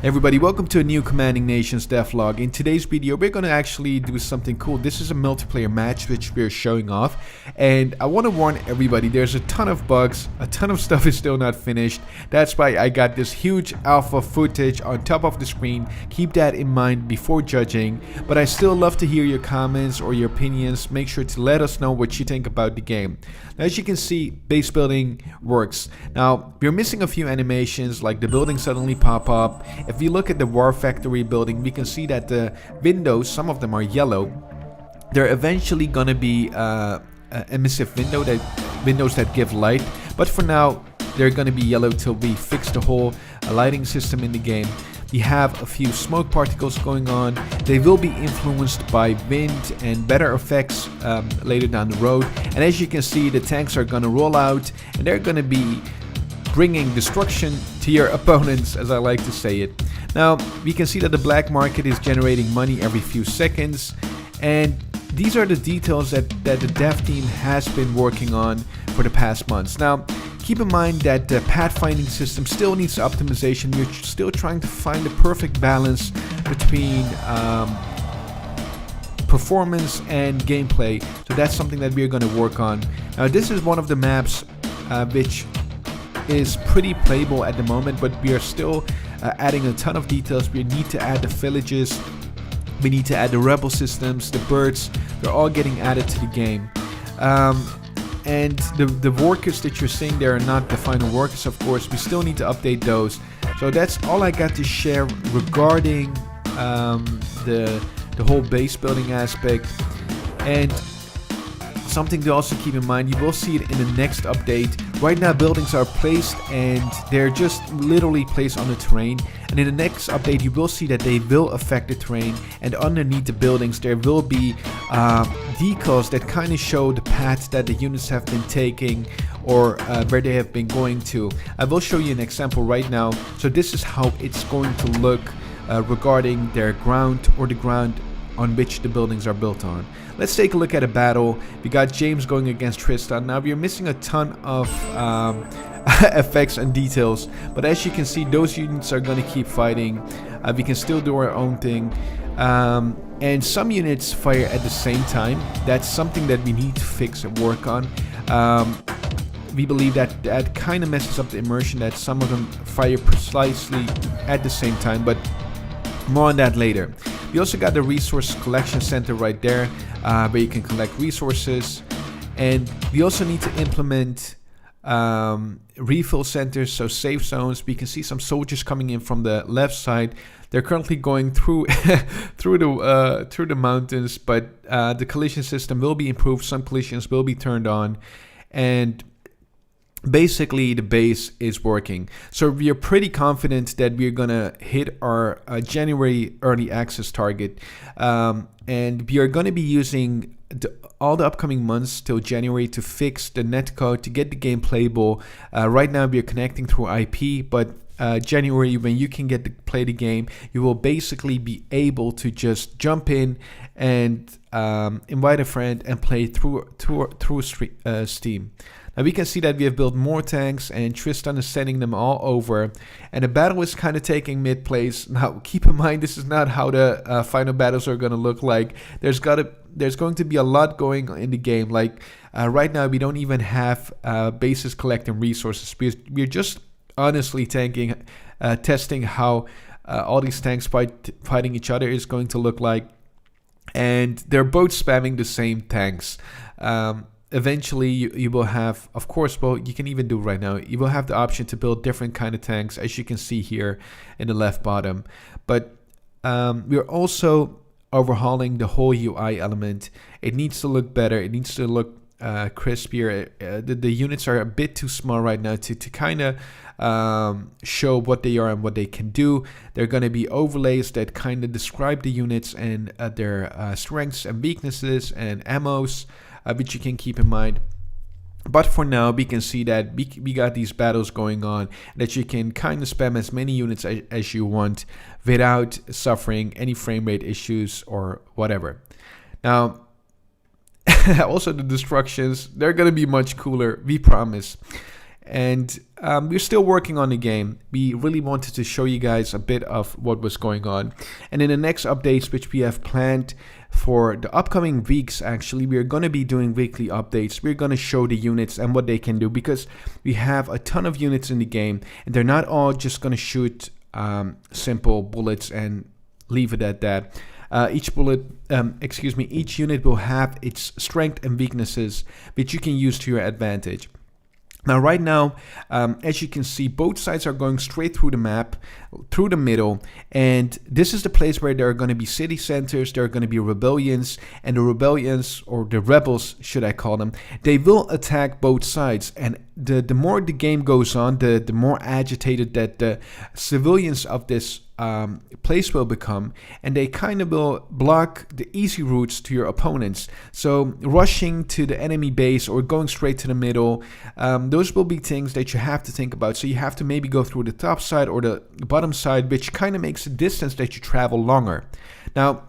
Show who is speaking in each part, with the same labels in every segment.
Speaker 1: Everybody, welcome to a new Commanding Nations devlog. In today's video, we're going to actually do something cool. This is a multiplayer match which we're showing off, and I want to warn everybody, there's a ton of bugs, a ton of stuff is still not finished. That's why I got this huge alpha footage on top of the screen. Keep that in mind before judging, but I still love to hear your comments or your opinions. Make sure to let us know what you think about the game. Now, as you can see, base building works. Now, we're missing a few animations, like the buildings suddenly pop up. If you look at the War Factory building, we can see that the windows, some of them are yellow. They're eventually gonna be emissive windows that give light, but for now they're gonna be yellow till we fix the whole lighting system in the game. We have a few smoke particles going on. They will be influenced by wind and better effects later down the road. And as you can see, the tanks are gonna roll out and they're gonna be bringing destruction to your opponents, as I like to say it. Now, we can see that the black market is generating money every few seconds, and these are the details that the dev team has been working on for the past months. Now, keep in mind that the pathfinding system still needs optimization. We're still trying to find the perfect balance between performance and gameplay, so that's something that we're going to work on. Now, this is one of the maps which is pretty playable at the moment, but we are still adding a ton of details. We need to add the villages, we need to add the rebel systems, the birds. They're all getting added to the game, and the workers that you're seeing there are not the final workers, of course. We still need to update those. So that's all I got to share regarding the whole base building aspect. And something to also keep in mind, you will see it in the next update. Right now buildings are placed and they're just literally placed on the terrain, and in the next update you will see that they will affect the terrain, and underneath the buildings there will be decals that kind of show the path that the units have been taking, or where they have been going to. I will show you an example right now. So this is how it's going to look regarding their ground, or the ground on which the buildings are built on. Let's take a look at a battle. We got James going against Tristan. Now, we're missing a ton of effects and details, but as you can see, those units are going to keep fighting. We can still do our own thing, and some units fire at the same time. That's something that we need to fix and work on. We believe that that kind of messes up the immersion, that some of them fire precisely at the same time, but more on that later. We also got the resource collection center right there, where you can collect resources, and we also need to implement refill centers, so safe zones. We can see some soldiers coming in from the left side. They're currently going through through the mountains, but the collision system will be improved. Some collisions will be turned on, and basically the base is working. So we are pretty confident that we're gonna hit our January early access target, and we are gonna be using all the upcoming months till January to fix the netcode to get the game playable. Right now we are connecting through IP, but January, when you can get to play the game, you will basically be able to just jump in and invite a friend and play through Steam. Now we can see that we have built more tanks, and Tristan is sending them all over, and the battle is kind of taking mid-place. Now keep in mind, this is not how the final battles are going to look like. There's going to be a lot going on in the game. Like right now we don't even have bases collecting resources. We're just honestly testing how all these tanks fighting each other is going to look like, and they're both spamming the same tanks. Eventually you will have, of course, well, you can even do right now, you will have the option to build different kind of tanks, as you can see here in the left bottom. But we're also overhauling the whole UI element. It needs to look better, it needs to look crispier. The units are a bit too small right now to kind of show what they are and what they can do. There are going to be overlays that kind of describe the units and their strengths and weaknesses and ammos, which you can keep in mind. But for now, we can see that we got these battles going on, that you can kind of spam as many units as you want without suffering any frame rate issues or whatever. Now, also the destructions, they're going to be much cooler, we promise. And we're still working on the game. We really wanted to show you guys a bit of what was going on. And in the next updates, which we have planned for the upcoming weeks, actually, we're going to be doing weekly updates. We're going to show the units and what they can do, because we have a ton of units in the game, and they're not all just going to shoot simple bullets and leave it at that. Each unit will have its strength and weaknesses, which you can use to your advantage. Now, right now, as you can see, both sides are going straight through the map, through the middle, and this is the place where there are going to be city centers, there are going to be rebellions, and the rebellions, or the rebels, should I call them, they will attack both sides. And the more the game goes on, the more agitated that the civilians of this place will become, and they kind of will block the easy routes to your opponents. So rushing to the enemy base or going straight to the middle, those will be things that you have to think about. So you have to maybe go through the top side or the bottom side, which kind of makes the distance that you travel longer. Now,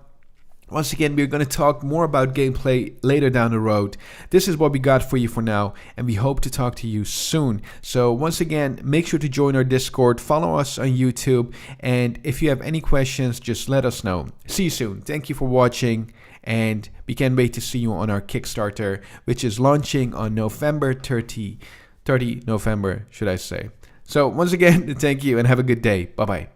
Speaker 1: once again, we're going to talk more about gameplay later down the road. This is what we got for you for now, and we hope to talk to you soon. So once again, make sure to join our Discord, follow us on YouTube, and if you have any questions, just let us know. See you soon. Thank you for watching, and we can't wait to see you on our Kickstarter, which is launching on November 30 November, should I say. So once again, thank you and have a good day. Bye-bye.